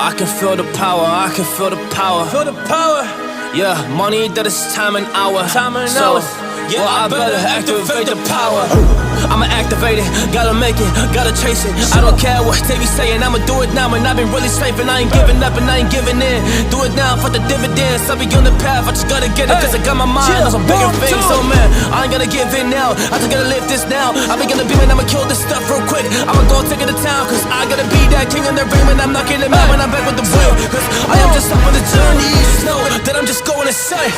I can feel the power, I can feel the power. Feel the power. Yeah, money that is time and hour. Time and so, hours. Yeah, well, I better activate the power. I'ma activate it, gotta make it, gotta chase it. I don't care what they be saying, I'ma do it now. And I've been really slaving, I ain't giving up and I ain't giving in. Do it now for the dividends, I'll be on the path, I just gotta get it. Cause I got my mind on some bigger things. So man, I ain't gonna give in now, I just gotta live this now. I be gonna be man, I'ma kill this stuff real quick. I'ma go take it to town, cause I gotta be that king in the ring. And I'm knocking him out when I'm back with the wheel. Cause I am just up on the journey, you just know that I'm just going insane.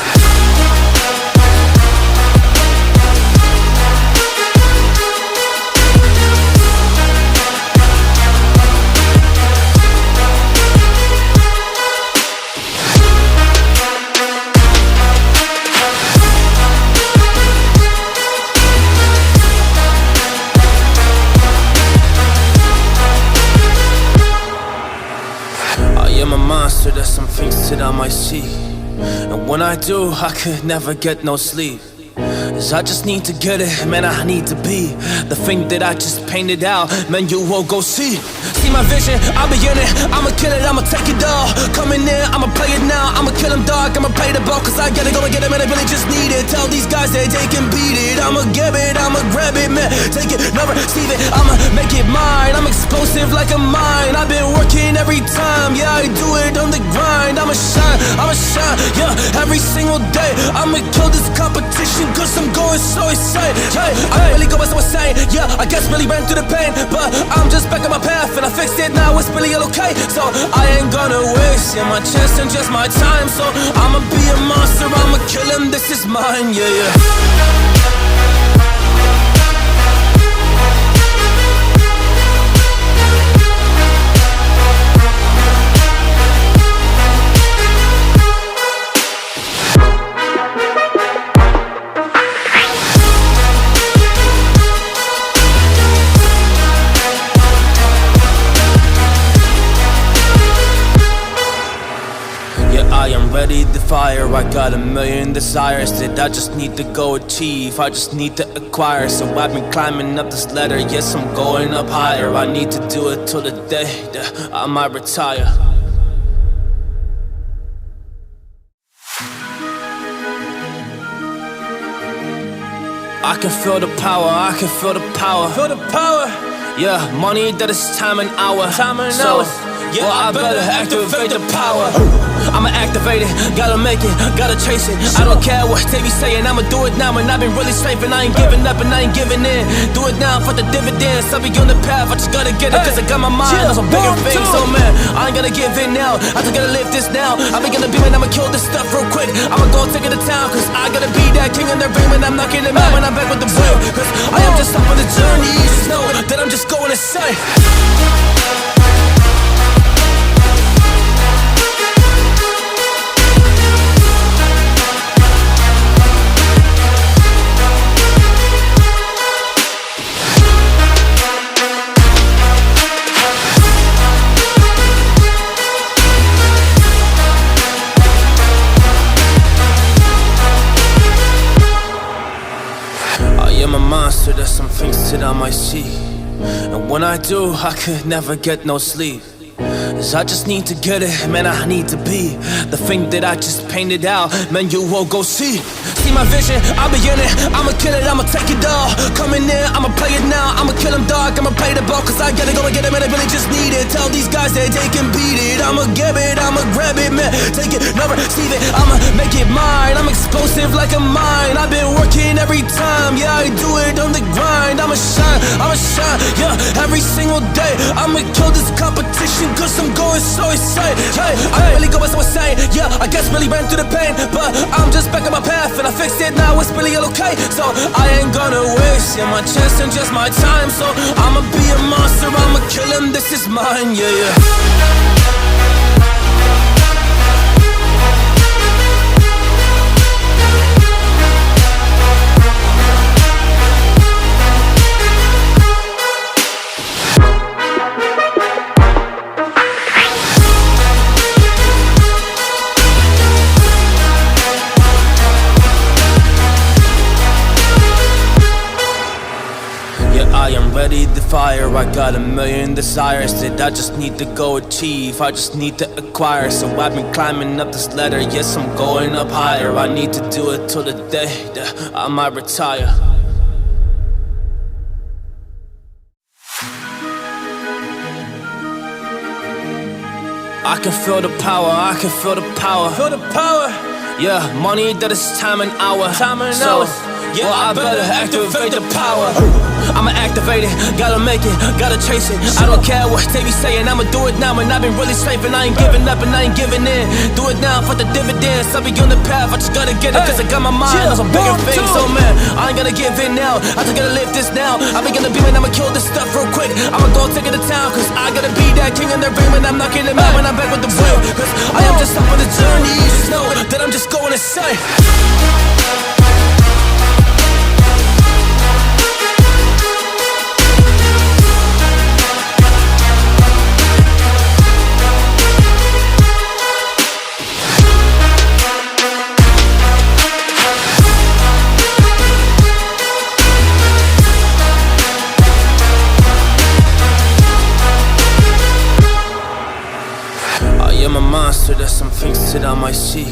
I'm a monster, there's some things that I might see. And when I do, I could never get no sleep. Cause I just need to get it, man, I need to be the thing that I just painted out, man, you won't go see. See my vision, I'll be in it, I'ma kill it, I'ma take it all. Coming in, I'ma play it now, I'ma kill him dark, I'ma play the ball. Cause I gotta go and get it, man, I really just need it. Tell these guys that they can beat it, I'ma give it, I'ma grab it, man. Take it, never receive it, I'ma make it mine. I'm explosive like a mine, I've been working every time. Yeah, I do it on the grind, I'ma shine, yeah, every single day. I'ma kill this competition cause I'm going so insane. Hey, I really go by so insane. Yeah, I guess really ran through the pain, but I'm just back on my path and I fixed it now, it's really all okay. So I ain't gonna waste, yeah, my chance and just my time. So I'ma be a monster, I'ma kill him, this is mine, yeah, yeah. I am ready to fire, I got a million desires that I just need to go achieve, I just need to acquire. So I've been climbing up this ladder, yes I'm going up higher. I need to do it till the day that I might retire. I can feel the power, I can feel the power. Feel the power. Yeah, money that is time and hour. Time and so, hours. Yeah, well, I better activate the power. I'ma activate it, gotta make it, gotta chase it. I don't care what they be saying, I'ma do it now. And I've been really slaving, I ain't giving up and I ain't giving in. Do it now for the dividends, I'll be on the path, I just gotta get it. Cause I got my mind on some bigger things. So man, I ain't gonna give in now, I just gotta live this now. I be gonna be man, I'ma kill this stuff real quick. I'ma go take it to town, cause I gotta be that king in the ring. When I'm knocking him out when I'm back with the wheel. Cause I am just up on the journey, you just know that I'm just going insane. I'm a monster, there's some things that I might see. And when I do, I could never get no sleep. Cause I just need to get it, man, I need to be the thing that I just painted out, man, you won't go see. See my vision, I'll be in it, I'ma kill it, I'ma take it all. Coming in, I'ma play it now, I'ma kill him dark, I'ma play the ball. Cause I gotta go and get it, man, I really just need it. Tell these guys that they can beat it, I'ma give it, I'ma grab it, man. Take it, never receive it, I'ma make it mine. I'm explosive like a mine, I've been working every time. Yeah, I do it on the grind, I'ma shine, yeah, every single day. I'ma kill this competition cause I'm going so insane. Hey, I really go by so insane. Yeah, I guess really ran through the pain, but I'm just back on my path and I fixed it now, it's really all okay. So I ain't gonna waste, yeah, my chance and just my time. So I'ma be a monster, I'ma kill him, this is mine, yeah, yeah. I am ready to fire. I got a million desires that I just need to go achieve. I just need to acquire. So I've been climbing up this ladder. Yes, I'm going up higher. I need to do it till the day that I might retire. I can feel the power, I can feel the power. Feel the power. Yeah, money that is time and hour. So, yeah, well, I better activate the power. I'ma activate it, gotta make it, gotta chase it. I don't care what they be saying, I'ma do it now. And I've been really straight, and I ain't giving up and I ain't giving in. Do it now for the dividends, I'll be on the path, I just gotta get it. Cause I got my mind on some bigger things. So man, I ain't gonna give in now, I just gotta live this now. I be gonna be, man, I'ma kill this stuff real quick. I'ma go take it to town, cause I gotta be that king in the ring. When I'm knocking them out, when I'm back with the wheel. Cause I am just up on the journey, you just know that I'm just going insane. I'm a monster, there's some things that I might see.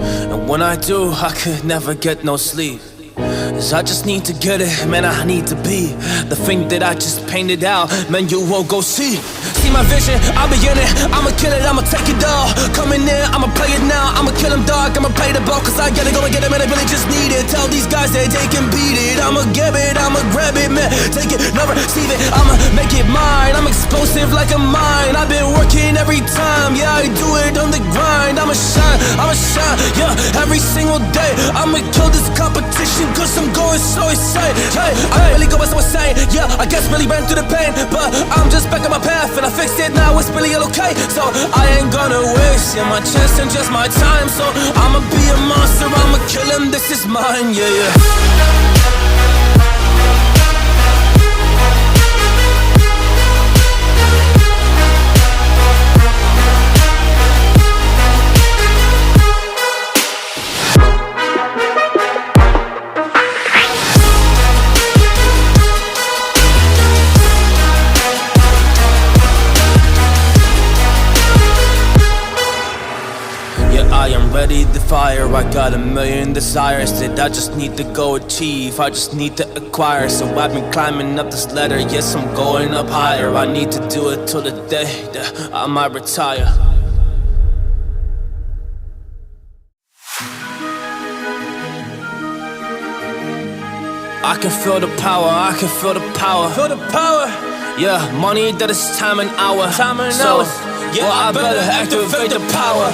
And when I do, I could never get no sleep. Cause I just need to get it, man, I need to be the thing that I just painted out, man, you won't go see. See my vision, I'll be in it, I'ma kill it, I'ma take it all. Coming in, I'ma play it now, I'ma kill him dog, I'ma play the ball. Cause I gotta go and get it, man, I really just need it. Tell these guys that they can beat it. I'ma get it, I'ma grab it, man, take it, never receive it. I'ma make it mine, I'm explosive like a mine. I've been working every time, yeah, I do it on the grind. I'ma shine, yeah, every single day. I'ma kill this competition cause I'm going so insane. Hey, I really go by someone saying, yeah, I guess really ran through the pain. But I'm just back on my path and I fixed it, now it's really okay. So I ain't gonna waste, yeah, my chance and just my time. So I'ma be a monster, I'ma kill him, this is mine, yeah, yeah. I am ready to fire, I got a million desires that I just need to go achieve. I just need to acquire. So I've been climbing up this ladder, yes, I'm going up higher. I need to do it till the day that I might retire. I can feel the power, I can feel the power. Feel the power. Yeah, money that is time and hour. So, yeah, well, I better activate the power.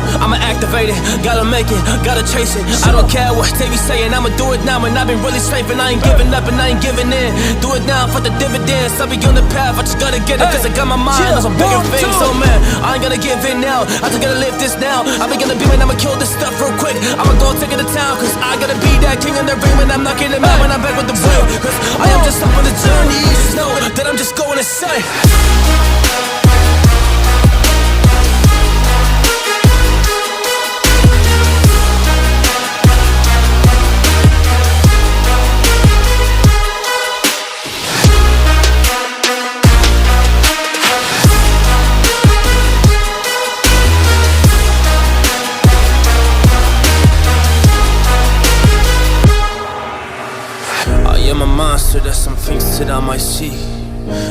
I'ma activate it, gotta make it, gotta chase it. I don't care what they be saying, I'ma do it now. And I've been really straight, and I ain't giving up and I ain't giving in. Do it now for the dividends, I'll be on the path, I just gotta get it. Cause I got my mind on some bigger things. So man, I ain't gonna give in now, I just gotta live this now. I be gonna be, man, I'ma kill this stuff real quick. I'ma go take it to town, cause I gotta be that king in the ring. When I'm knocking them out, when I'm back with the wheel. Cause I am just up on the journey, you just know that I'm just going insane. I'm a monster, there's some things that I might see.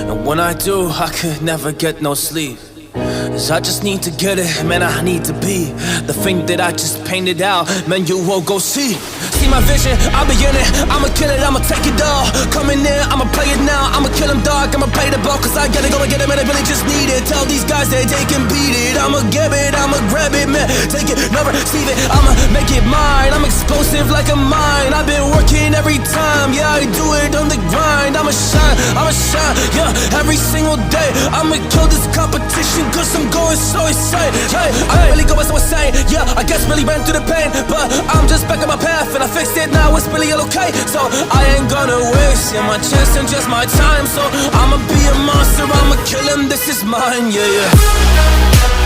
And when I do, I could never get no sleep. Cause I just need to get it, man, I need to be the thing that I just painted out, man, you won't go see. See my vision, I'll be in it, I'ma kill it, I'ma take it all. Coming in, I'ma play it now, I'ma kill him dog, I'ma play the ball. Cause I gotta go and get it, man, I really just need it. Tell these guys that they can beat it. I'ma get it, I'ma grab it, man, take it, never receive it. I'ma make it mine, I'm explosive like a mine. I've been working every time, yeah, I do it on the grind. I'ma shine, yeah, every single day. I'ma kill this competition cause I'm going so insane. Hey, I really go by someone saying, yeah, I guess really ran through the pain. But I'm just back on my path and I fixed it, now it's really okay. So I ain't gonna waste, yeah, my chance and just my time. So I'ma be a monster, I'ma kill him, this is mine, yeah, yeah.